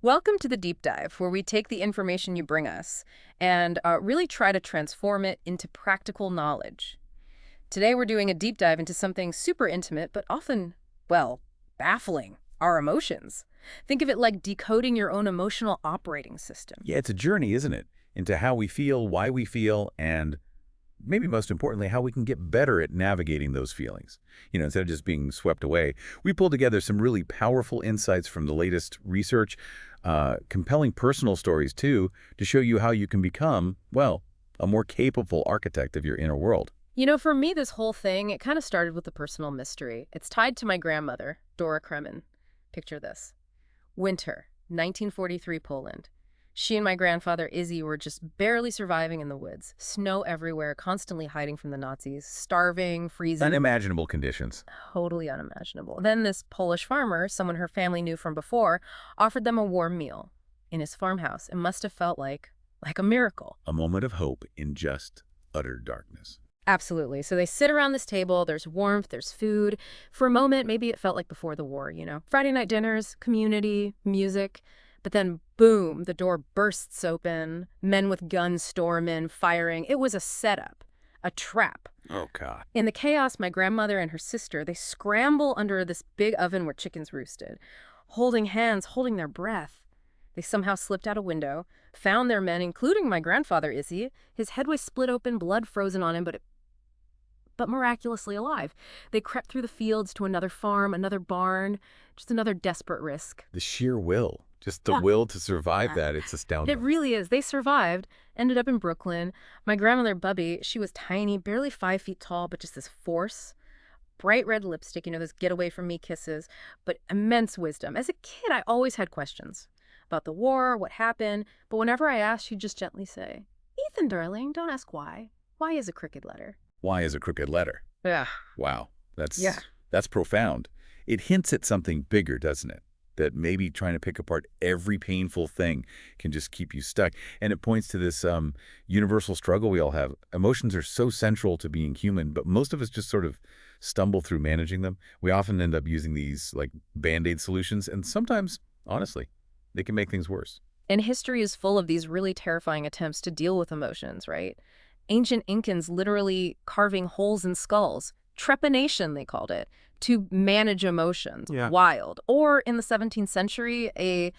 Welcome to the deep dive, where we take the information you bring us and really try to transform it into practical knowledge. Today, we're doing a deep dive into something super intimate, but often, well, baffling: our emotions. Think of it like decoding your own emotional operating system. Yeah, it's a journey, isn't it? Into how we feel, why we feel, and maybe most importantly, how we can get better at navigating those feelings. Instead of just being swept away, we pulled together some really powerful insights from the latest research, compelling personal stories too, to show you how you can become, well, a more capable architect of your inner world. For me, this whole thing, it kind of started with a personal mystery. It's tied to my grandmother, Dora Kremen. Picture this. Winter, 1943 Poland. She and my grandfather Izzy were just barely surviving in the woods. Snow everywhere, constantly hiding from the Nazis, starving, freezing. Unimaginable conditions. Totally unimaginable. Then this Polish farmer, someone her family knew from before, offered them a warm meal in his farmhouse. It must have felt like a miracle. A moment of hope in just utter darkness. Absolutely. So they sit around this table, there's warmth, there's food. For a moment, maybe it felt like before the war. Friday night dinners, community, music. But then, boom, the door bursts open. Men with guns storm in, firing. It was a setup, a trap. Oh, God. In the chaos, my grandmother and her sister, they scramble under this big oven where chickens roosted, holding hands, holding their breath. They somehow slipped out a window, found their men, including my grandfather Izzy. His head was split open, blood frozen on him, but miraculously alive. They crept through the fields to another farm, another barn, just another desperate risk. The sheer will. Just the will to survive that, it's astounding. It really is. They survived, ended up in Brooklyn. My grandmother, Bubby, she was tiny, barely 5 feet tall, but just this force. Bright red lipstick, those get away from me kisses, but immense wisdom. As a kid, I always had questions about the war, what happened, but whenever I asked, she'd just gently say, "Ethan, darling, don't ask why. Why is a crooked letter?" Why is a crooked letter? Yeah. Wow, Yeah. that's profound. It hints at something bigger, doesn't it? That maybe trying to pick apart every painful thing can just keep you stuck. And it points to this universal struggle we all have. Emotions are so central to being human, but most of us just sort of stumble through managing them. We often end up using these like Band-Aid solutions, and sometimes, honestly, they can make things worse. And history is full of these really terrifying attempts to deal with emotions, right? Ancient Incans literally carving holes in skulls. Trepanation, they called it, to manage emotions. Yeah. Wild. Or in the 17th century, a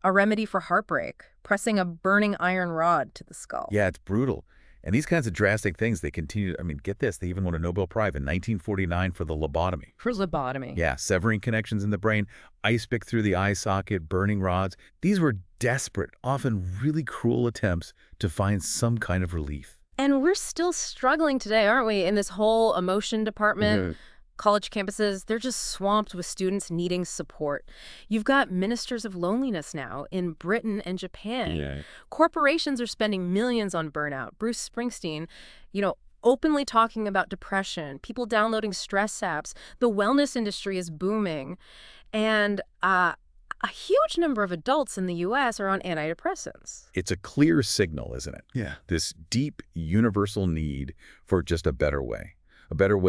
remedy for heartbreak, pressing a burning iron rod to the skull. Yeah, it's brutal. And these kinds of drastic things, they continue. I mean, get this, they even won a Nobel Prize in 1949 for the lobotomy. For lobotomy. Yeah, severing connections in the brain, ice pick through the eye socket, burning rods. These were desperate, often really cruel attempts to find some kind of relief. And we're still struggling today, aren't we, in this whole emotion department? College campuses, they're just swamped with students needing support. You've got ministers of loneliness now in Britain and Japan. Yeah. Corporations are spending millions on burnout. Bruce Springsteen, openly talking about depression, people downloading stress apps. The wellness industry is booming. And a huge number of adults in the U.S. are on antidepressants. It's a clear signal, isn't it? Yeah. This deep, universal need for just a better way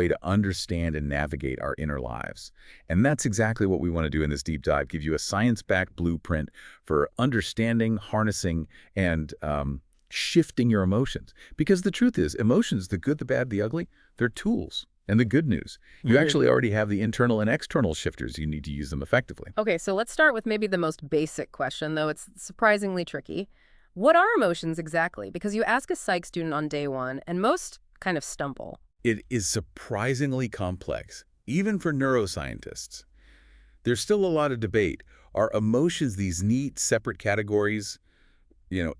to understand and navigate our inner lives. And that's exactly what we want to do in this deep dive, give you a science-backed blueprint for understanding, harnessing, and shifting your emotions. Because the truth is, emotions, the good, the bad, the ugly, they're tools. And the good news, you actually already have the internal and external shifters. You need to use them effectively. Okay, so let's start with maybe the most basic question, though it's surprisingly tricky. What are emotions exactly? Because you ask a psych student on day one, and most kind of stumble. It is surprisingly complex, even for neuroscientists. There's still a lot of debate. Are emotions these neat, separate categories,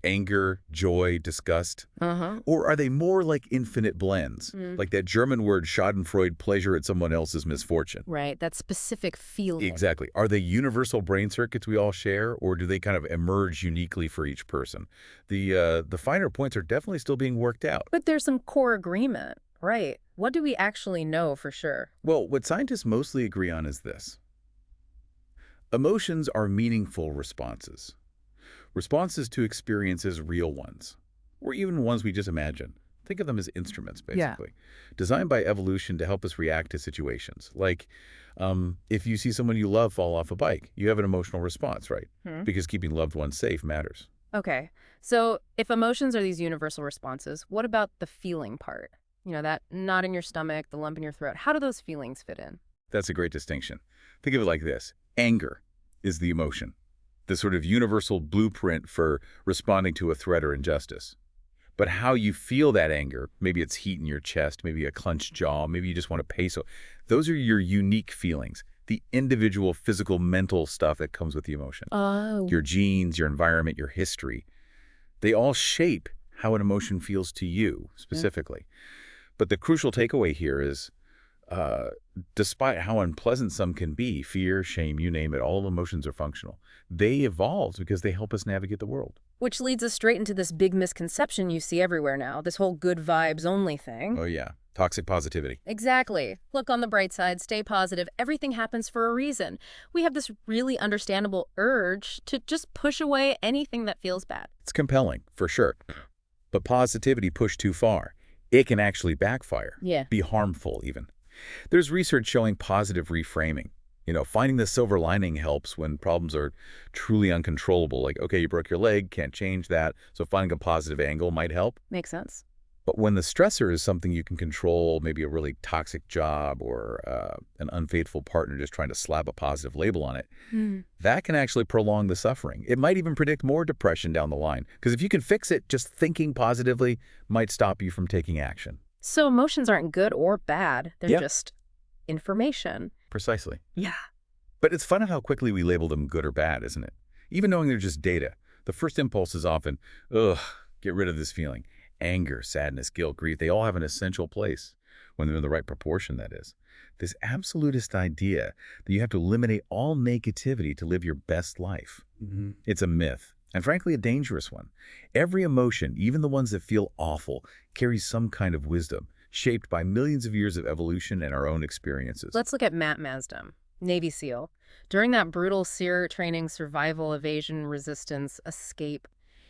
anger, joy, disgust? Or are they more like infinite blends, like that German word schadenfreude, pleasure at someone else's misfortune? Right, that specific feeling. Exactly. Are they universal brain circuits we all share, or do they kind of emerge uniquely for each person? The finer points are definitely still being worked out. But there's some core agreement. Right. What do we actually know for sure? Well, what scientists mostly agree on is this. Emotions are meaningful responses to experiences real ones, or even ones we just imagine. Think of them as instruments, Yeah. basically, designed by evolution to help us react to situations. Like, if you see someone you love fall off a bike, you have an emotional response, right? Hmm. Because keeping loved ones safe matters. Okay. So if emotions are these universal responses, what about the feeling part? That knot in your stomach, the lump in your throat. How do those feelings fit in? That's a great distinction. Think of it like this. Anger is the emotion, the sort of universal blueprint for responding to a threat or injustice. But how you feel that anger, maybe it's heat in your chest, maybe a clenched jaw, maybe you just want to peso, those are your unique feelings, the individual physical, mental stuff that comes with the emotion. Oh. Your genes, your environment, your history, they all shape how an emotion feels to you Yeah. specifically. But the crucial takeaway here is, uh, despite how unpleasant some can be, fear, shame, you name it, all emotions are functional. They evolved because they help us navigate the world. Which leads us straight into this big misconception you see everywhere now, this whole good vibes only thing. Oh yeah, toxic positivity. Exactly. Look on the bright side, stay positive. Everything happens for a reason. We have this really understandable urge to just push away anything that feels bad. It's compelling, for sure. But positivity pushed too far, it can actually backfire, Yeah. be harmful even. There's research showing positive reframing. Finding the silver lining helps when problems are truly uncontrollable. Like, okay, you broke your leg, can't change that, so finding a positive angle might help. Makes sense. But when the stressor is something you can control, maybe a really toxic job or an unfaithful partner just trying to slap a positive label on it, Hmm. that can actually prolong the suffering. It might even predict more depression down the line. Because if you can fix it, just thinking positively might stop you from taking action. So emotions aren't good or bad. They're Yeah, just information. precisely. Yeah. But it's funny how quickly we label them good or bad, isn't it? Even knowing they're just data. The first impulse is often, ugh, get rid of this feeling. Anger, sadness, guilt, grief, they all have an essential place, when they're in the right proportion, that is. This absolutist idea that you have to eliminate all negativity to live your best life. It's a myth, and frankly, a dangerous one. Every emotion, even the ones that feel awful, carries some kind of wisdom, shaped by millions of years of evolution and our own experiences. Let's look at Matt Masdom, Navy SEAL. During that brutal SEER training, survival, evasion, resistance, escape,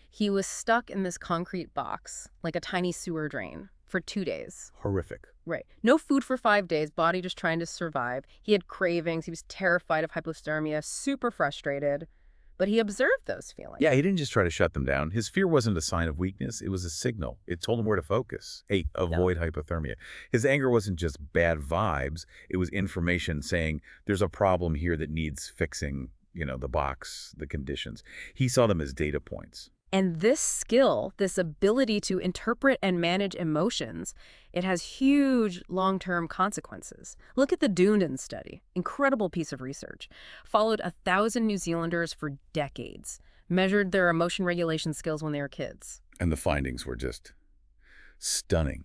he was stuck in this concrete box, like a tiny sewer drain, for 2 days. Horrific. Right. No food for 5 days, body just trying to survive. He had cravings. He was terrified of hypothermia, super frustrated. But he observed those feelings. Yeah, he didn't just try to shut them down. His fear wasn't a sign of weakness. It was a signal. It told him where to focus. Hey, avoid hypothermia. His anger wasn't just bad vibes. It was information saying there's a problem here that needs fixing, the box, the conditions. He saw them as data points. And this skill, this ability to interpret and manage emotions, it has huge long-term consequences. Look at the Dunedin study, incredible piece of research. Followed 1,000 New Zealanders for decades, measured their emotion regulation skills when they were kids. And the findings were just stunning.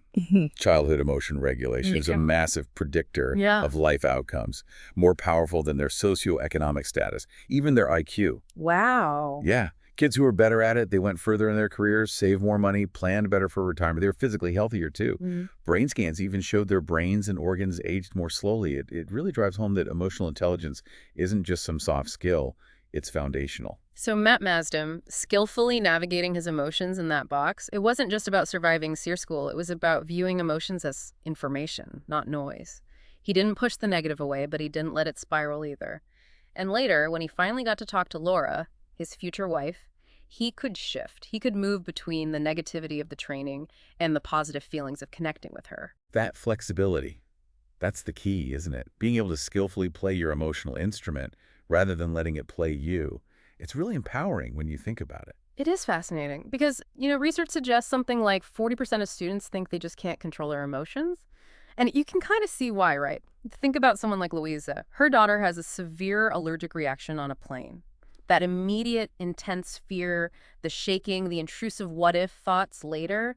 Childhood emotion regulation is a Yeah. massive predictor Yeah. of life outcomes, more powerful than their socioeconomic status, even their IQ. Wow. Yeah. Kids who were better at it, they went further in their careers, saved more money, planned better for retirement. They were physically healthier too. Mm. Brain scans even showed their brains and organs aged more slowly. It really drives home that emotional intelligence isn't just some soft skill, it's foundational. So Matt Masdom, skillfully navigating his emotions in that box, it wasn't just about surviving SEER school. It was about viewing emotions as information, not noise. He didn't push the negative away, but he didn't let it spiral either. And later, when he finally got to talk to Laura, his future wife, he could shift. He could move between the negativity of the training and the positive feelings of connecting with her. That flexibility, that's the key, isn't it? Being able to skillfully play your emotional instrument rather than letting it play you. It's really empowering when you think about it. It is fascinating because, research suggests something like 40% of students think they just can't control their emotions. And you can kind of see why, right? Think about someone like Louisa. Her daughter has a severe allergic reaction on a plane. That immediate, intense fear, the shaking, the intrusive what-if thoughts later,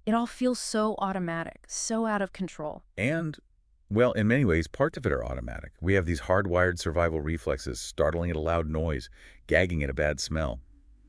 it all feels so automatic, so out of control. And, well, in many ways, parts of it are automatic. We have these hardwired survival reflexes, startling at a loud noise, gagging at a bad smell.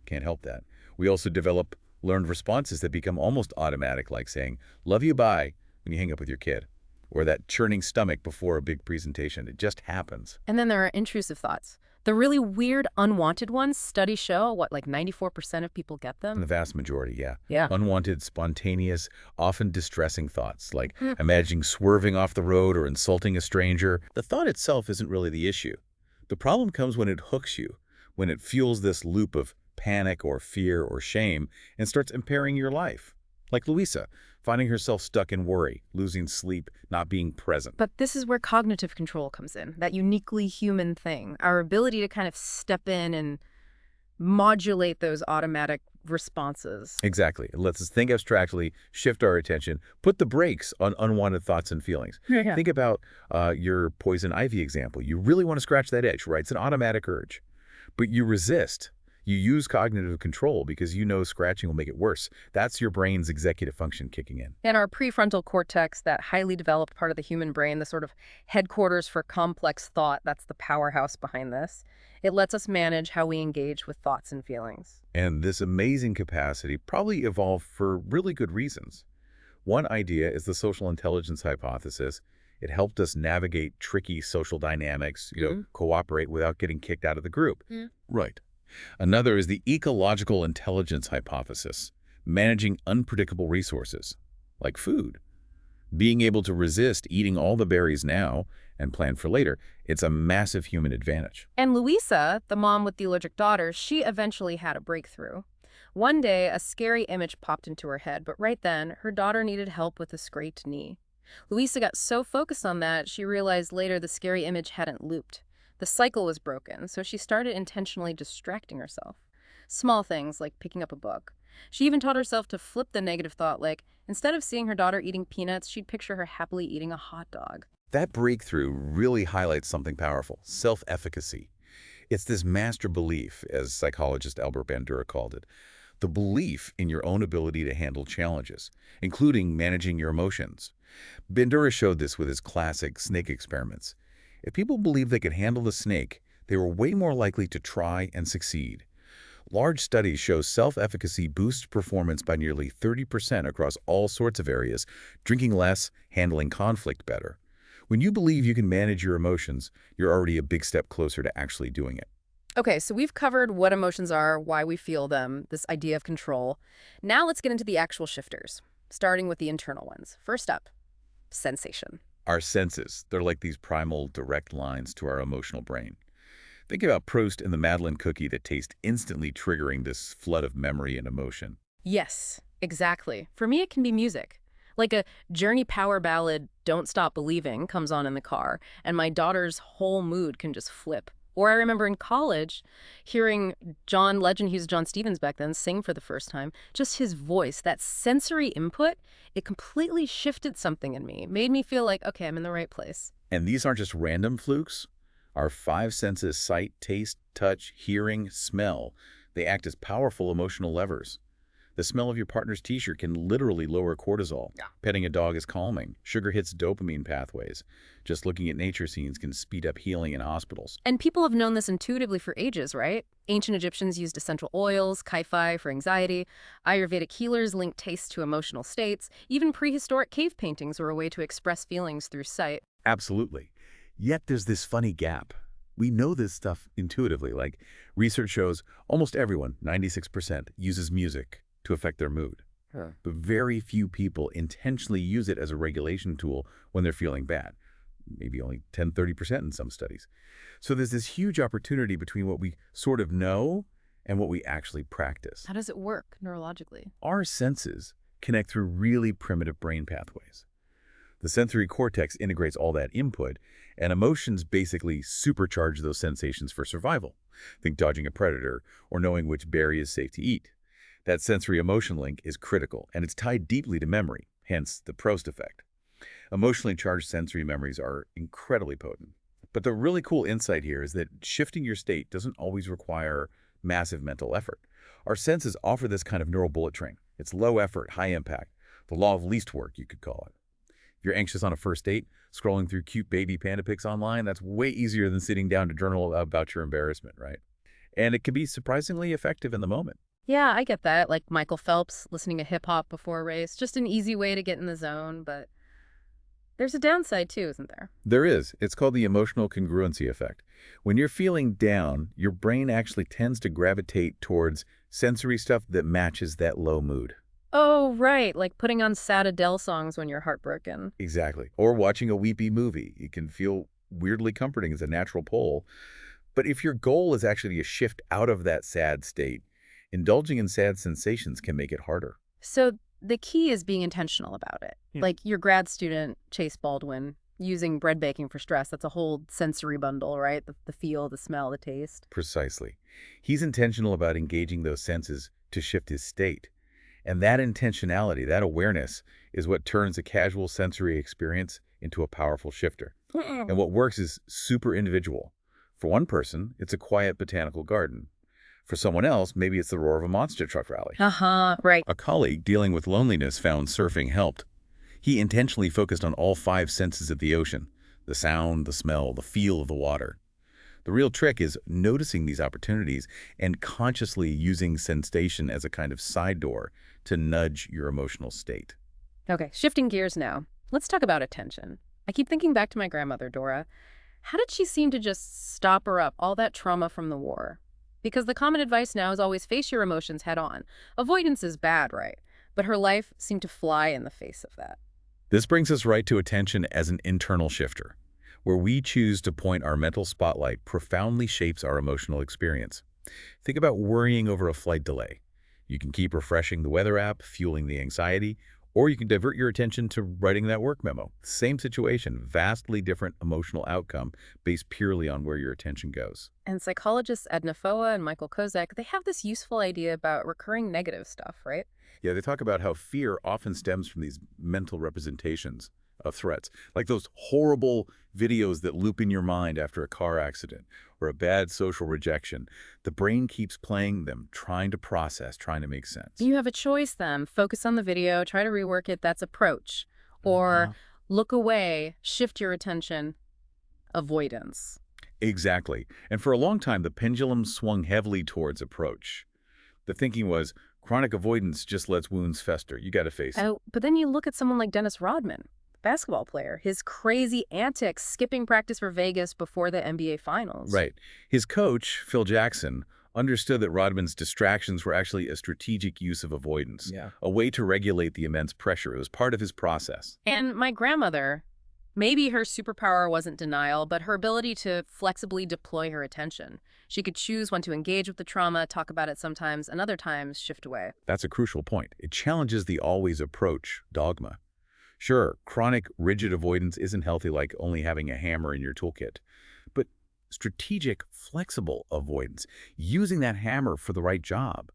Can't help that. We also develop learned responses that become almost automatic, like saying, love you, bye, when you hang up with your kid. Or that churning stomach before a big presentation. It just happens. And then there are intrusive thoughts. The really weird, unwanted ones, studies show, what, like 94% of people get The them? vast majority, yeah. Yeah. Unwanted, spontaneous, often distressing thoughts, like Hmm. imagining swerving off the road or insulting a stranger. The thought itself isn't really the issue. The problem comes when it hooks you, when it fuels this loop of panic or fear or shame and starts impairing your life. Like Louisa, finding herself stuck in worry, losing sleep, not being present. But this is where cognitive control comes in, that uniquely human thing, our ability to kind of step in and modulate those automatic responses. Exactly. It lets us think abstractly, shift our attention, put the brakes on unwanted thoughts and feelings. Yeah. Think about your poison ivy example. You really want to scratch that itch, right? It's an automatic urge, but you resist. You use cognitive control because you know scratching will make it worse. That's your brain's executive function kicking in. And our prefrontal cortex, that highly developed part of the human brain, the sort of headquarters for complex thought, that's the powerhouse behind this. It lets us manage how we engage with thoughts and feelings. And this amazing capacity probably evolved for really good reasons. One idea is the social intelligence hypothesis. It helped us navigate tricky social dynamics, cooperate without getting kicked out of the group. Yeah. Right. Another is the ecological intelligence hypothesis, managing unpredictable resources, like food. Being able to resist eating all the berries now and plan for later, it's a massive human advantage. And Louisa, the mom with the allergic daughter, she eventually had a breakthrough. One day, a scary image popped into her head, but right then, her daughter needed help with a scraped knee. Louisa got so focused on that, she realized later the scary image hadn't looped. The cycle was broken, so she started intentionally distracting herself. Small things like picking up a book. She even taught herself to flip the negative thought, like instead of seeing her daughter eating peanuts, she'd picture her happily eating a hot dog. That breakthrough really highlights something powerful, self-efficacy. It's this master belief, as psychologist Albert Bandura called it, the belief in your own ability to handle challenges, including managing your emotions. Bandura showed this with his classic snake experiments. If people believed they could handle the snake, they were way more likely to try and succeed. Large studies show self-efficacy boosts performance by nearly 30% across all sorts of areas, drinking less, handling conflict better. When you believe you can manage your emotions, you're already a big step closer to actually doing it. Okay, so we've covered what emotions are, why we feel them, this idea of control. Now let's get into the actual shifters, starting with the internal ones. First up, sensation. Our senses, they're like these primal direct lines to our emotional brain. Think about Proust and the Madeleine cookie that taste instantly triggering this flood of memory and emotion. Yes, exactly. For me, it can be music. Like a Journey power ballad, Don't Stop Believing, comes on in the car, and my daughter's whole mood can just flip. Or I remember in college hearing John Legend, he was John Stevens back then, sing for the first time. Just his voice, that sensory input, it completely shifted something in me. Made me feel like, okay, I'm in the right place. And these aren't just random flukes. Our five senses, sight, taste, touch, hearing, smell, they act as powerful emotional levers. The smell of your partner's t-shirt can literally lower cortisol. Yeah. Petting a dog is calming. Sugar hits dopamine pathways. Just looking at nature scenes can speed up healing in hospitals. And people have known this intuitively for ages, right? Ancient Egyptians used essential oils, kai-fi for anxiety. Ayurvedic healers linked taste to emotional states. Even prehistoric cave paintings were a way to express feelings through sight. Absolutely. Yet there's this funny gap. We know this stuff intuitively. Like research shows almost everyone, 96%, uses music to affect their mood. Huh. But very few people intentionally use it as a regulation tool when they're feeling bad. Maybe only 10, 30% in some studies. So there's this huge opportunity between what we sort of know and what we actually practice. How does it work neurologically? Our senses connect through really primitive brain pathways. The sensory cortex integrates all that input, and emotions basically supercharge those sensations for survival. Think dodging a predator or knowing which berry is safe to eat. That sensory-emotion link is critical, and it's tied deeply to memory, hence the Proust effect. Emotionally charged sensory memories are incredibly potent. But the really cool insight here is that shifting your state doesn't always require massive mental effort. Our senses offer this kind of neural bullet train. It's low effort, high impact. The law of least work, you could call it. If you're anxious on a first date, scrolling through cute baby panda pics online, that's way easier than sitting down to journal about your embarrassment, right? And it can be surprisingly effective in the moment. Yeah, I get that. Like Michael Phelps listening to hip hop before a race. Just an easy way to get in the zone, but There's a downside too, isn't there? There is. It's called the emotional congruency effect. When you're feeling down, your brain actually tends to gravitate towards sensory stuff that matches that low mood. Oh, right, like putting on sad Adele songs when you're heartbroken. Exactly. Or watching a weepy movie. It can feel weirdly comforting as a natural pull. But if your goal is actually a shift out of that sad state, indulging in sad sensations can make it harder. So the key is being intentional about it. Yeah. Like your grad student, Chase Baldwin, using bread baking for stress. That's a whole sensory bundle, right? The feel, the smell, the taste. Precisely. He's intentional about engaging those senses to shift his state. And that intentionality, that awareness, is what turns a casual sensory experience into a powerful shifter. And what works is super individual. For one person, it's a quiet botanical garden. For someone else, maybe it's the roar of a monster truck rally. Right. A colleague dealing with loneliness found surfing helped. He intentionally focused on all five senses of the ocean: the sound, the smell, the feel of the water. The real trick is noticing these opportunities and consciously using sensation as a kind of side door to nudge your emotional state. Okay, shifting gears now. Let's talk about attention. I keep thinking back to my grandmother, Dora. How did she seem to just stop her up, all that trauma from the war? Because the common advice now is always face your emotions head on. Avoidance is bad, right? But her life seemed to fly in the face of that. This brings us right to attention as an internal shifter. Where we choose to point our mental spotlight profoundly shapes our emotional experience. Think about worrying over a flight delay. You can keep refreshing the weather app, fueling the anxiety, or you can divert your attention to writing that work memo. Same situation, vastly different emotional outcome based purely on where your attention goes. And psychologists Edna Foa and Michael Kozak, they have this useful idea about recurring negative stuff, right? Yeah, they talk about how fear often stems from these mental representations of threats, like those horrible videos that loop in your mind after a car accident or a bad social rejection. The brain keeps playing them, trying to process, trying to make sense. You have a choice then. Focus on the video, try to rework it, that's approach. Or look away, shift your attention, avoidance. Exactly. And for a long time, the pendulum swung heavily towards approach. The thinking was, chronic avoidance just lets wounds fester. You got to face it. Oh, but then you look at someone like Dennis Rodman, basketball player, his crazy antics, skipping practice for Vegas before the NBA Finals. Right. His coach, Phil Jackson, understood that Rodman's distractions were actually a strategic use of avoidance, a way to regulate the immense pressure. It was part of his process. And my grandmother, maybe her superpower wasn't denial, but her ability to flexibly deploy her attention. She could choose when to engage with the trauma, talk about it sometimes, and other times shift away. That's a crucial point. It challenges the always approach dogma. Sure, chronic, rigid avoidance isn't healthy, like only having a hammer in your toolkit. But strategic, flexible avoidance, using that hammer for the right job,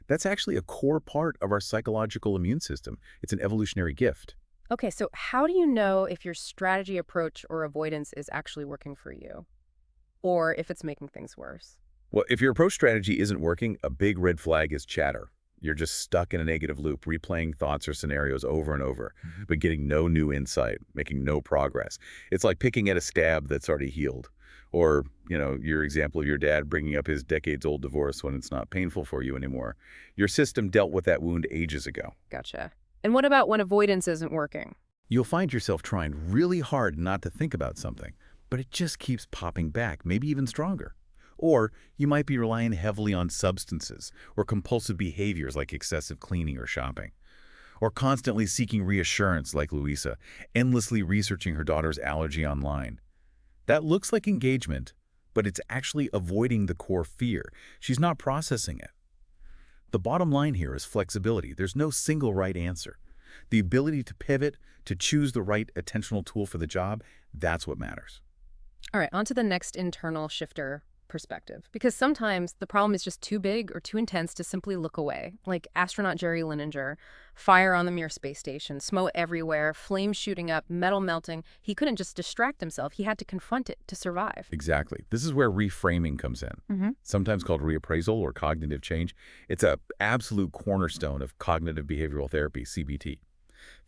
that's actually a core part of our psychological immune system. It's an evolutionary gift. Okay, so how do you know if your strategy, approach, or avoidance is actually working for you? Or if it's making things worse? Well, if your approach strategy isn't working, a big red flag is chatter. You're just stuck in a negative loop, replaying thoughts or scenarios over and over, but getting no new insight, making no progress. It's like picking at a scab that's already healed. Or, your example of your dad bringing up his decades-old divorce when it's not painful for you anymore. Your system dealt with that wound ages ago. Gotcha. And what about when avoidance isn't working? You'll find yourself trying really hard not to think about something, but it just keeps popping back, maybe even stronger. Or you might be relying heavily on substances or compulsive behaviors like excessive cleaning or shopping. Or constantly seeking reassurance like Louisa, endlessly researching her daughter's allergy online. That looks like engagement, but it's actually avoiding the core fear. She's not processing it. The bottom line here is flexibility. There's no single right answer. The ability to pivot, to choose the right attentional tool for the job, that's what matters. All right, on to the next internal shifter perspective. Because sometimes the problem is just too big or too intense to simply look away. Like astronaut Jerry Linenger, fire on the Mir space station, smoke everywhere, flames shooting up, metal melting. He couldn't just distract himself. He had to confront it to survive. Exactly. This is where reframing comes in. Sometimes called reappraisal or cognitive change. It's an absolute cornerstone of cognitive behavioral therapy, CBT.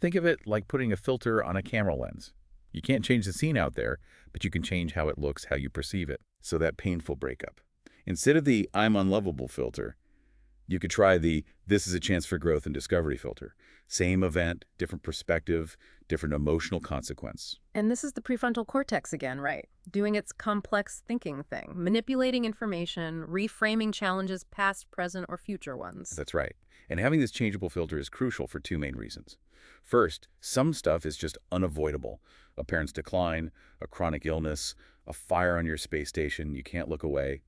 Think of it like putting a filter on a camera lens. You can't change the scene out there, but you can change how it looks, how you perceive it. So that painful breakup. Instead of the I'm unlovable filter, you could try the this is a chance for growth and discovery filter. Same event, different perspective, different emotional consequence. And this is the prefrontal cortex again, right? Doing its complex thinking thing, manipulating information, reframing challenges, past, present, or future ones. That's right. And having this changeable filter is crucial for two main reasons. First, some stuff is just unavoidable. A parent's decline, a chronic illness, a fire on your space station, you can't look away.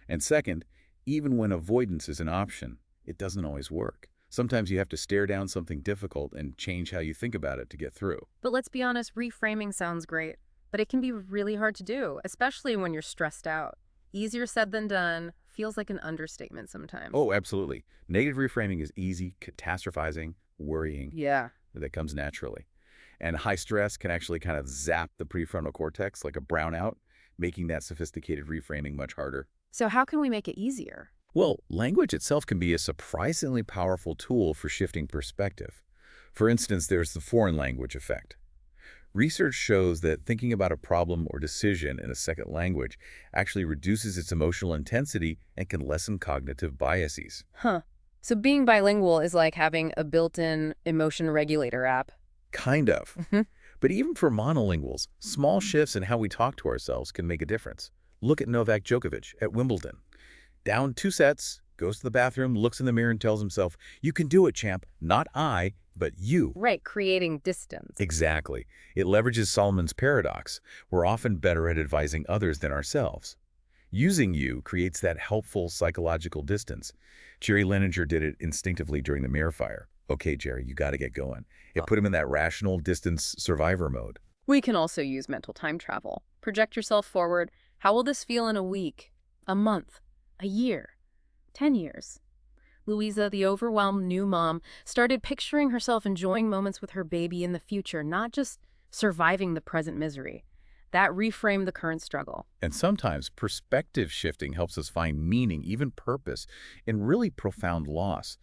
And second, even when avoidance is an option, it doesn't always work. Sometimes you have to stare down something difficult and change how you think about it to get through. But let's be honest, reframing sounds great, but it can be really hard to do, especially when you're stressed out. Easier said than done feels like an understatement sometimes. Oh, absolutely. Negative reframing is easy, catastrophizing, worrying. Yeah. That comes naturally. And high stress can actually kind of zap the prefrontal cortex like a brownout, making that sophisticated reframing much harder. So how can we make it easier? Well, language itself can be a surprisingly powerful tool for shifting perspective. For instance, there's the foreign language effect. Research shows that thinking about a problem or decision in a second language actually reduces its emotional intensity and can lessen cognitive biases. Huh. So being bilingual is like having a built-in emotion regulator app. Kind of. Mhm. But even for monolinguals, small shifts in how we talk to ourselves can make a difference. Look at Novak Djokovic at Wimbledon. Down 2 sets, goes to the bathroom, looks in the mirror and tells himself, "You can do it, champ. Not I, but you." Right, creating distance. Exactly. It leverages Solomon's paradox. We're often better at advising others than ourselves. Using you creates that helpful psychological distance. Jerry Leninger did it instinctively during the mirror fire. "Okay, Jerry, you got to get going." It put him in that rational distance survivor mode. We can also use mental time travel. Project yourself forward. How will this feel in a week, a month, a year, 10 years? Louisa, the overwhelmed new mom, started picturing herself enjoying moments with her baby in the future, not just surviving the present misery. That reframed the current struggle. And sometimes perspective shifting helps us find meaning, even purpose, in really profound loss.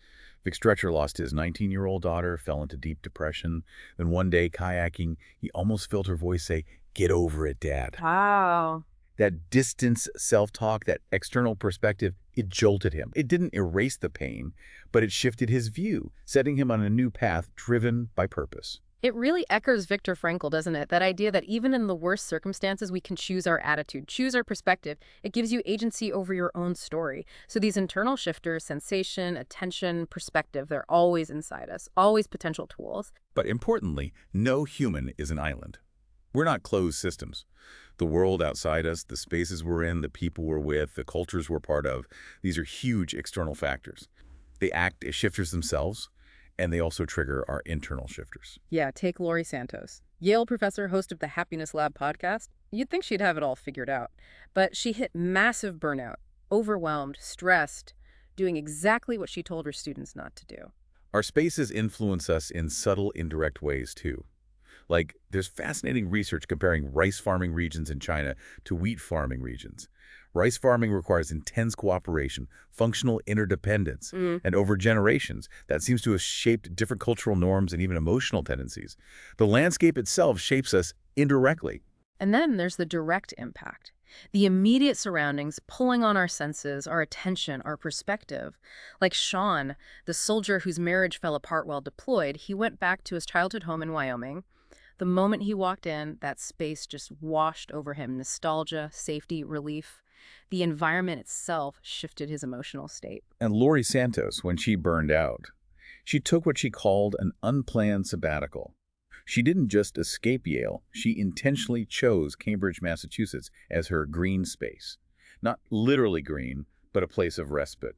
Vic Stretcher lost his 19-year-old daughter, fell into deep depression. Then one day, kayaking, he almost felt her voice say, "Get over it, Dad." Wow. That distance self-talk, that external perspective, it jolted him. It didn't erase the pain, but it shifted his view, setting him on a new path driven by purpose. It really echoes Viktor Frankl, doesn't it? That idea that even in the worst circumstances, we can choose our attitude, choose our perspective. It gives you agency over your own story. So these internal shifters, sensation, attention, perspective, they're always inside us, always potential tools. But importantly, no human is an island. We're not closed systems. The world outside us, the spaces we're in, the people we're with, the cultures we're part of, these are huge external factors. They act as shifters themselves, and they also trigger our internal shifters. Yeah, take Laurie Santos, Yale professor, host of the Happiness Lab podcast. You'd think she'd have it all figured out. But she hit massive burnout, overwhelmed, stressed, doing exactly what she told her students not to do. Our spaces influence us in subtle, indirect ways, too. Like, there's fascinating research comparing rice farming regions in China to wheat farming regions. Rice farming requires intense cooperation, functional interdependence, and over generations, that seems to have shaped different cultural norms and even emotional tendencies. The landscape itself shapes us indirectly. And then there's the direct impact. The immediate surroundings pulling on our senses, our attention, our perspective. Like Sean, the soldier whose marriage fell apart while deployed, he went back to his childhood home in Wyoming. The moment he walked in, that space just washed over him. Nostalgia, safety, relief. The environment itself shifted his emotional state. And Laurie Santos, when she burned out, she took what she called an unplanned sabbatical. She didn't just escape Yale, she intentionally chose Cambridge, Massachusetts as her green space. Not literally green, but a place of respite.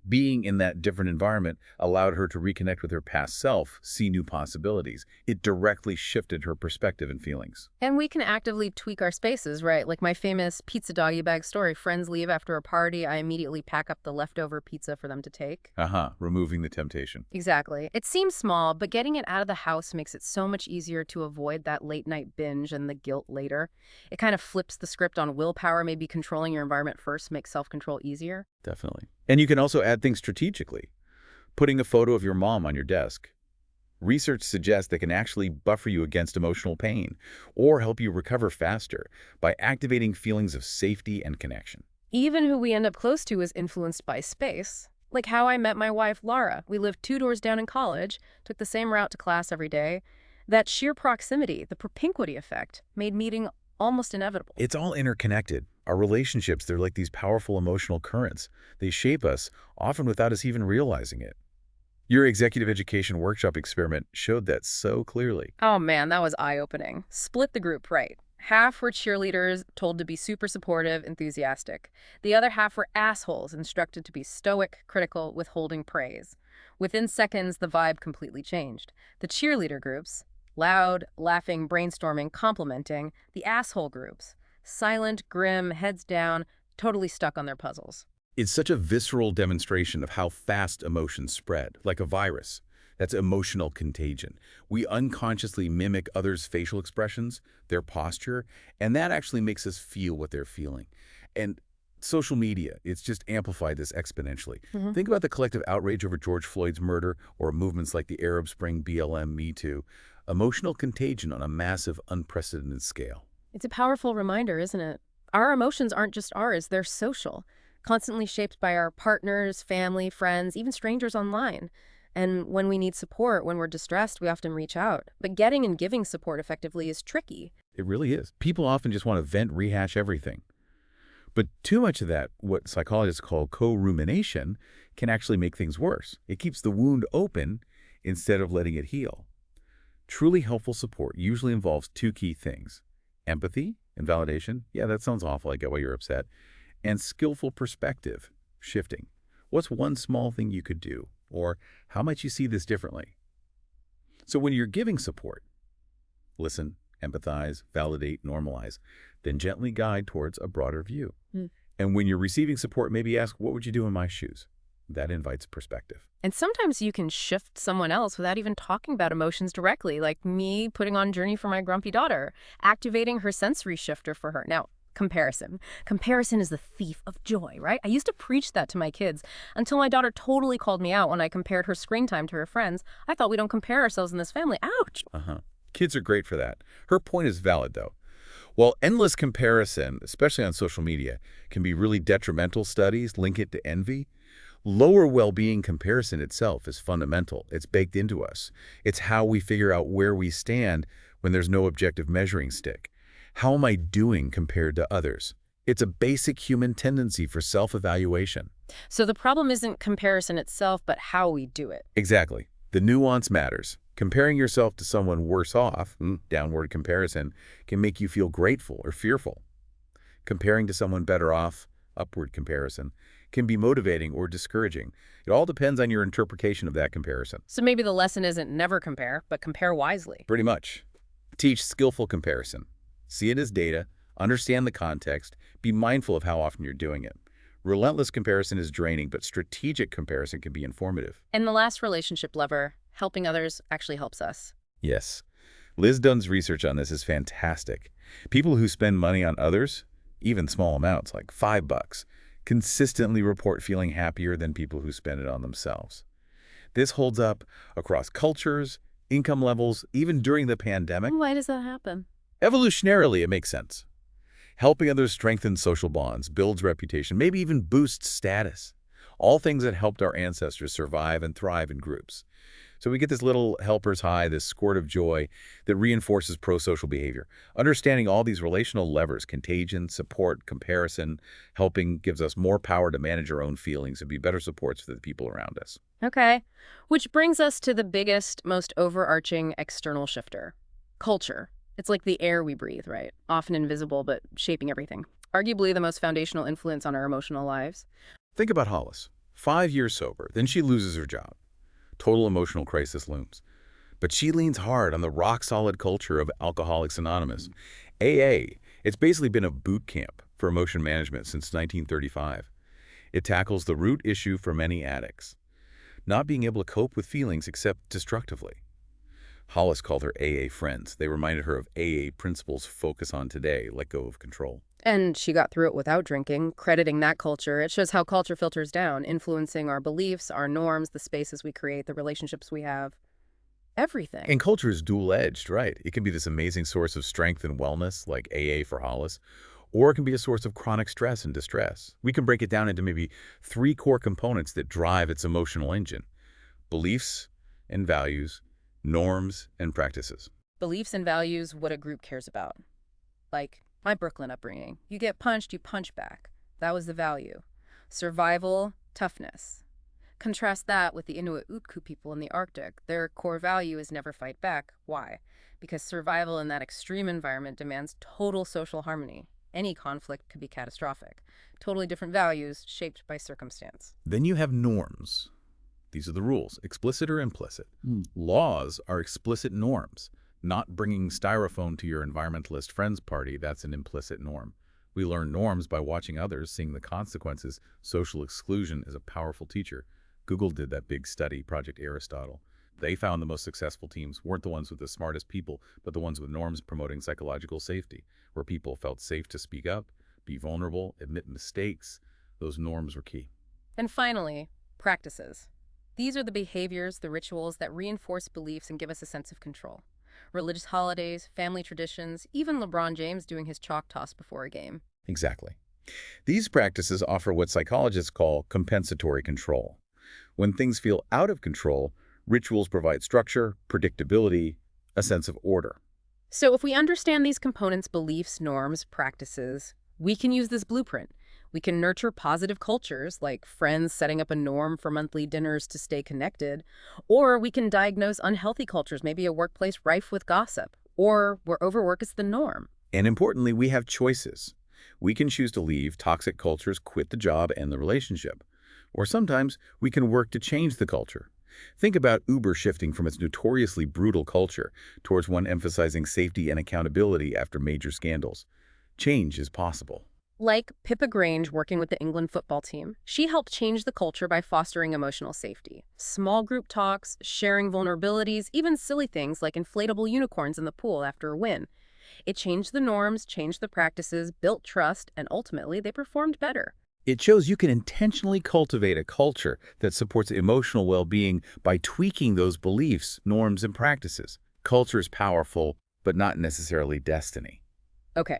Being in that different environment allowed her to reconnect with her past self, see new possibilities. It directly shifted her perspective and feelings. And we can actively tweak our spaces, right? Like my famous pizza doggy bag story. Friends leave after a party. I immediately pack up the leftover pizza for them to take. Removing the temptation. Exactly. It seems small, but getting it out of the house makes it so much easier to avoid that late night binge and the guilt later. It kind of flips the script on willpower. Maybe controlling your environment first makes self-control easier. Definitely. And you can also add things strategically. Putting a photo of your mom on your desk. Research suggests that can actually buffer you against emotional pain or help you recover faster by activating feelings of safety and connection. Even who we end up close to is influenced by space. Like how I met my wife, Laura. We lived 2 doors down in college, took the same route to class every day. That sheer proximity, the propinquity effect, made meeting almost inevitable. It's all interconnected. Our relationships, they're like these powerful emotional currents. They shape us, often without us even realizing it. Your executive education workshop experiment showed that so clearly. Oh man, that was eye-opening. Split the group right. Half were cheerleaders, told to be super supportive, enthusiastic. The other half were assholes, instructed to be stoic, critical, withholding praise. Within seconds, the vibe completely changed. The cheerleader groups, loud, laughing, brainstorming, complimenting. The asshole groups, silent, grim, heads down, totally stuck on their puzzles. It's such a visceral demonstration of how fast emotions spread, like a virus. That's emotional contagion. We unconsciously mimic others' facial expressions, their posture, and that actually makes us feel what they're feeling. And social media, it's just amplified this exponentially. Mhm. Think about the collective outrage over George Floyd's murder or movements like the Arab Spring, BLM, Me Too. Emotional contagion on a massive, unprecedented scale. It's a powerful reminder, isn't it? Our emotions aren't just ours, they're social, constantly shaped by our partners, family, friends, even strangers online. And when we need support, when we're distressed, we often reach out. But getting and giving support effectively is tricky. It really is. People often just want to vent, rehash everything. But too much of that, what psychologists call co-rumination, can actually make things worse. It keeps the wound open instead of letting it heal. Truly helpful support usually involves two key things: empathy and validation. Yeah, that sounds awful. I get why you're upset. And skillful perspective shifting. What's one small thing you could do? Or how might you see this differently? So when you're giving support, listen, empathize, validate, normalize, then gently guide towards a broader view. Mm. And when you're receiving support, maybe ask, what would you do in my shoes? That invites perspective. And sometimes you can shift someone else without even talking about emotions directly, like me putting on Journey for my grumpy daughter, activating her sensory shifter for her. Now, comparison. Comparison is the thief of joy, right? I used to preach that to my kids until my daughter totally called me out when I compared her screen time to her friends. I thought we don't compare ourselves in this family. Ouch! Kids are great for that. Her point is valid, though. While endless comparison, especially on social media, can be really detrimental, studies link it to envy. Lower well-being comparison itself is fundamental. It's baked into us. It's how we figure out where we stand when there's no objective measuring stick. How am I doing compared to others? It's a basic human tendency for self-evaluation. So the problem isn't comparison itself, but how we do it. Exactly. The nuance matters. Comparing yourself to someone worse off, downward comparison, can make you feel grateful or fearful. Comparing to someone better off, upward comparison, can be motivating or discouraging. It all depends on your interpretation of that comparison. So maybe the lesson isn't never compare, but compare wisely. Pretty much. Teach skillful comparison. See it as data, understand the context, be mindful of how often you're doing it. Relentless comparison is draining, but strategic comparison can be informative. And the last relationship lever, helping others, actually helps us. Yes. Liz Dunn's research on this is fantastic. People who spend money on others, even small amounts like $5, consistently report feeling happier than people who spend it on themselves. This holds up across cultures, income levels, even during the pandemic. Why does that happen? Evolutionarily, it makes sense. Helping others strengthens social bonds, builds reputation, maybe even boosts status. All things that helped our ancestors survive and thrive in groups. So we get this little helper's high, this squirt of joy that reinforces pro-social behavior. Understanding all these relational levers, contagion, support, comparison, helping, gives us more power to manage our own feelings and be better supports for the people around us. Okay. Which brings us to the biggest, most overarching external shifter. Culture. It's like the air we breathe, right? Often invisible, but shaping everything. Arguably the most foundational influence on our emotional lives. Think about Hollis. 5 years sober, then she loses her job. Total emotional crisis looms. But she leans hard on the rock-solid culture of Alcoholics Anonymous. AA, it's basically been a boot camp for emotion management since 1935. It tackles the root issue for many addicts, not being able to cope with feelings except destructively. Hollis called her AA friends. They reminded her of AA principles: focus on today, let go of control. And she got through it without drinking, crediting that culture. It shows how culture filters down, influencing our beliefs, our norms, the spaces we create, the relationships we have, everything. And culture is dual-edged, right? It can be this amazing source of strength and wellness, like AA for Hollis, or it can be a source of chronic stress and distress. We can break it down into maybe 3 core components that drive its emotional engine: beliefs and values, norms and practices. Beliefs and values, what a group cares about. Like my Brooklyn upbringing. You get punched, you punch back. That was the value. Survival, toughness. Contrast that with the Inuit Utku people in the Arctic. Their core value is never fight back. Why? Because survival in that extreme environment demands total social harmony. Any conflict could be catastrophic. Totally different values shaped by circumstance. Then you have norms. These are the rules, explicit or implicit. Laws are explicit norms. Not bringing styrofoam to your environmentalist friend's party, that's an implicit norm. We learn norms by watching others, seeing the consequences. Social exclusion is a powerful teacher. Google did that big study, Project Aristotle. They found the most successful teams weren't the ones with the smartest people, but the ones with norms promoting psychological safety, where people felt safe to speak up, be vulnerable, admit mistakes. Those norms were key. And finally, practices. These are the behaviors, the rituals that reinforce beliefs and give us a sense of control. Religious holidays, family traditions, even LeBron James doing his chalk toss before a game. Exactly. These practices offer what psychologists call compensatory control. When things feel out of control, rituals provide structure, predictability, a sense of order. So if we understand these components, beliefs, norms, practices, we can use this blueprint. We can nurture positive cultures, like friends setting up a norm for monthly dinners to stay connected, or we can diagnose unhealthy cultures, maybe a workplace rife with gossip, or where overwork is the norm. And importantly, we have choices. We can choose to leave toxic cultures, quit the job and the relationship. Or sometimes we can work to change the culture. Think about Uber shifting from its notoriously brutal culture towards one emphasizing safety and accountability after major scandals. Change is possible. Like Pippa Grange working with the England football team, she helped change the culture by fostering emotional safety. Small group talks, sharing vulnerabilities, even silly things like inflatable unicorns in the pool after a win. It changed the norms, changed the practices, built trust, and ultimately they performed better. It shows you can intentionally cultivate a culture that supports emotional well-being by tweaking those beliefs, norms, and practices. Culture is powerful, but not necessarily destiny. Okay,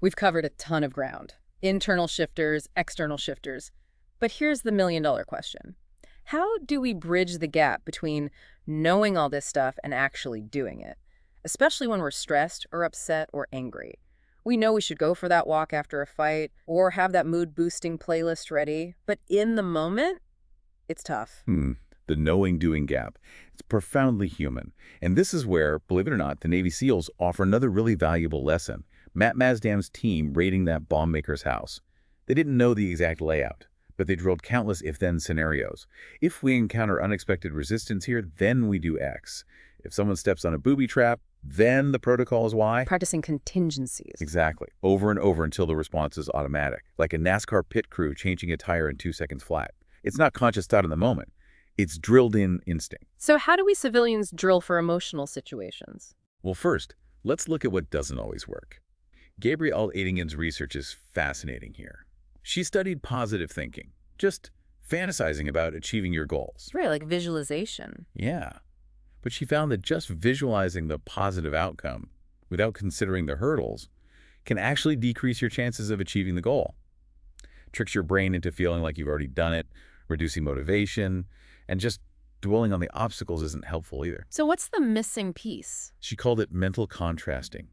we've covered a ton of ground. Internal shifters, external shifters. But here's the million-dollar question. How do we bridge the gap between knowing all this stuff and actually doing it? Especially when we're stressed or upset or angry. We know we should go for that walk after a fight or have that mood-boosting playlist ready, but in the moment, it's tough. The knowing-doing gap. It's profoundly human. And this is where, believe it or not, the Navy SEALs offer another really valuable lesson. Matt Mazdam's team raiding that bomb maker's house. They didn't know the exact layout, but they drilled countless if-then scenarios. If we encounter unexpected resistance here, then we do X. If someone steps on a booby trap, then the protocol is Y. Practicing contingencies. Exactly. Over and over until the response is automatic. Like a NASCAR pit crew changing a tire in 2 seconds flat. It's not conscious thought in the moment. It's drilled-in instinct. So how do we civilians drill for emotional situations? Well, first, let's look at what doesn't always work. Gabrielle Eidingen's research is fascinating here. She studied positive thinking, just fantasizing about achieving your goals. It's really like visualization. Yeah. But she found that just visualizing the positive outcome without considering the hurdles can actually decrease your chances of achieving the goal. Tricks your brain into feeling like you've already done it, reducing motivation, and just dwelling on the obstacles isn't helpful either. So what's the missing piece? She called it mental contrasting.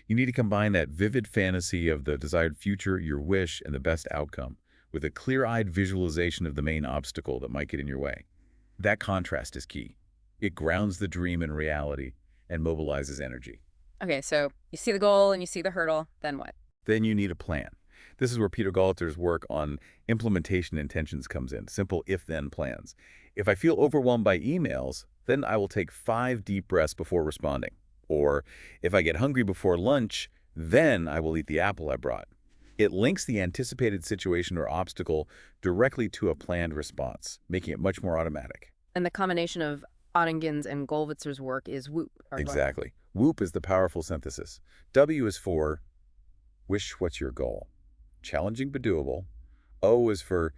You need to combine that vivid fantasy of the desired future, your wish, and the best outcome with a clear-eyed visualization of the main obstacle that might get in your way. That contrast is key. It grounds the dream in reality and mobilizes energy. Okay, so you see the goal and you see the hurdle, then what? Then you need a plan. This is where Peter Galter's work on implementation intentions comes in, simple if-then plans. If I feel overwhelmed by emails, then I will take 5 deep breaths before responding. Or if I get hungry before lunch, then I will eat the apple I brought. It links the anticipated situation or obstacle directly to a planned response, making it much more automatic. And the combination of Ottingen's and Gollwitzer's work is WHOOP. Exactly. WHOOP is the powerful synthesis. W is for wish, what's your goal? Challenging but doable. O is for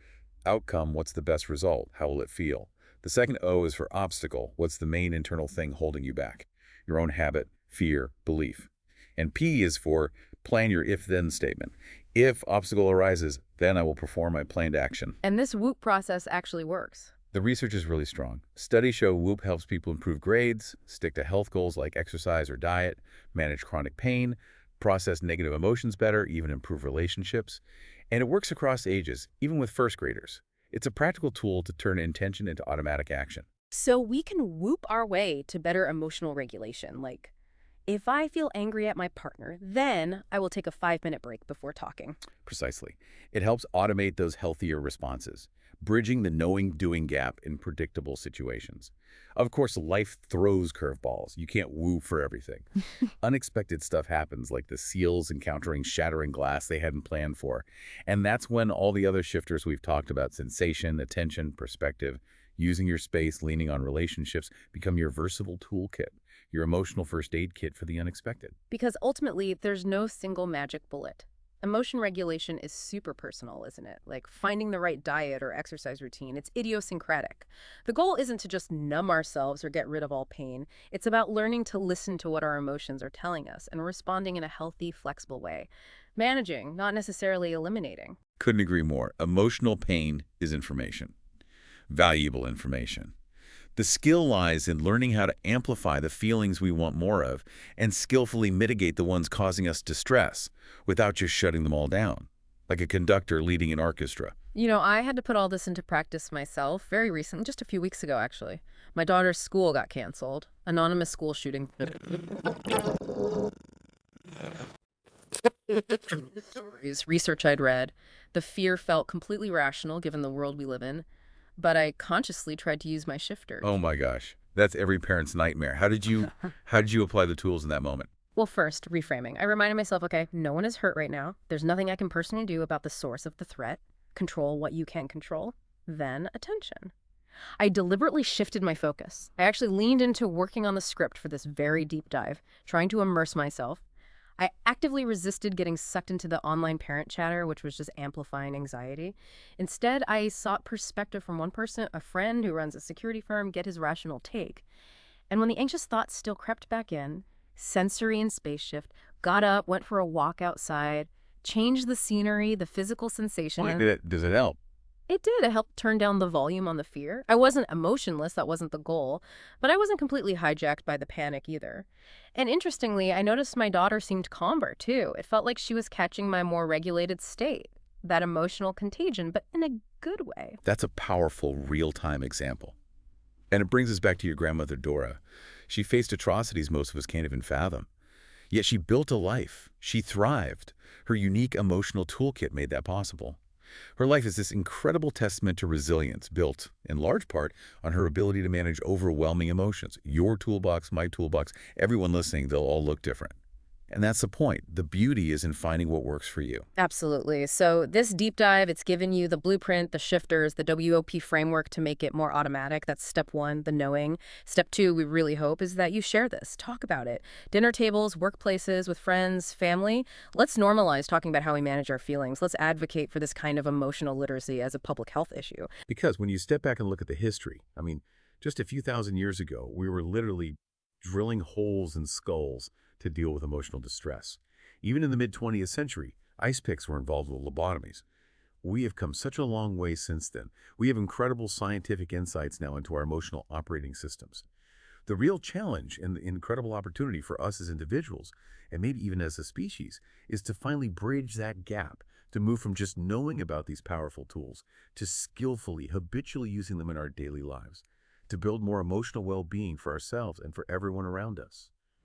outcome, what's the best result? How will it feel? The second O is for obstacle, what's the main internal thing holding you back? Your own habit, fear, belief. And P is for plan your if-then statement. If obstacle arises, then I will perform my planned action. And this WHOOP process actually works. The research is really strong. Studies show Whoop helps people improve grades, stick to health goals like exercise or diet, manage chronic pain, process negative emotions better, even improve relationships. And it works across ages, even with first graders. It's a practical tool to turn intention into automatic action. So we can whoop our way to better emotional regulation. Like, if I feel angry at my partner, then I will take a 5-minute break before talking. Precisely. It helps automate those healthier responses, bridging the knowing-doing gap in predictable situations. Of course, life throws curveballs. You can't woo for everything. Unexpected stuff happens, like the seals encountering shattering glass they hadn't planned for. And that's when all the other shifters we've talked about, sensation, attention, perspective, using your space, leaning on relationships, become your versatile toolkit, your emotional first aid kit for the unexpected. Because ultimately, there's no single magic bullet. Emotion regulation is super personal, isn't it? Like finding the right diet or exercise routine, it's idiosyncratic. The goal isn't to just numb ourselves or get rid of all pain. It's about learning to listen to what our emotions are telling us and responding in a healthy, flexible way. Managing, not necessarily eliminating. Couldn't agree more. Emotional pain is information, valuable information. The skill lies in learning how to amplify the feelings we want more of and skillfully mitigate the ones causing us distress without just shutting them all down, like a conductor leading an orchestra. I had to put all this into practice myself very recently, just a few weeks ago, actually. My daughter's school got canceled. Anonymous school shooting. Research I'd read. The fear felt completely rational given the world we live in, but I consciously tried to use my Oh shifters. my gosh, that's every parent's nightmare. How did you apply the tools in that moment? Well, first, reframing. I reminded myself, okay, no one is hurt right now. There's nothing I can personally do about the source of the threat. Control what you can control. Then attention. I deliberately shifted my focus. I actually leaned into working on the script for this very deep dive, trying to immerse myself. I actively resisted getting sucked into the online parent chatter, which was just amplifying anxiety. Instead, I sought perspective from one person, a friend who runs a security firm, get his rational take. And when the anxious thoughts still crept back in, sensory and space shift, got up, went for a walk outside, changed the scenery, the physical sensation, Boy, and does it help? it did. It helped turn down the volume on the fear. I wasn't emotionless, that wasn't the goal, but I wasn't completely hijacked by the panic either. And interestingly, I noticed my daughter seemed calmer too. It felt like she was catching my more regulated state, that emotional contagion, but in a good way. That's a powerful real-time example. And it brings us back to your grandmother, Dora. She faced atrocities most of us can't even fathom. Yet she built a life. She thrived. Her unique emotional toolkit made that possible. Her life is this incredible testament to resilience, built, in large part, on her ability to manage overwhelming emotions. Your toolbox, my toolbox, everyone listening, they'll all look different. And that's the point. The beauty is in finding what works for you. Absolutely. So this deep dive, it's given you the blueprint, the shifters, the WOP framework to make it more automatic. That's step one, the knowing. Step two, we really hope, is that you share this. Talk about it. Dinner tables, workplaces, with friends, family. Let's normalize talking about how we manage our feelings. Let's advocate for this kind of emotional literacy as a public health issue. Because when you step back and look at the history, just a few thousand years ago, we were literally drilling holes in skulls to deal with emotional distress. Even in the mid-20th century, ice picks were involved with lobotomies. We have come such a long way since then. We have incredible scientific insights now into our emotional operating systems. The real challenge and the incredible opportunity for us as individuals, and maybe even as a species, is to finally bridge that gap, to move from just knowing about these powerful tools to skillfully, habitually using them in our daily lives, to build more emotional well-being for ourselves and for everyone around us.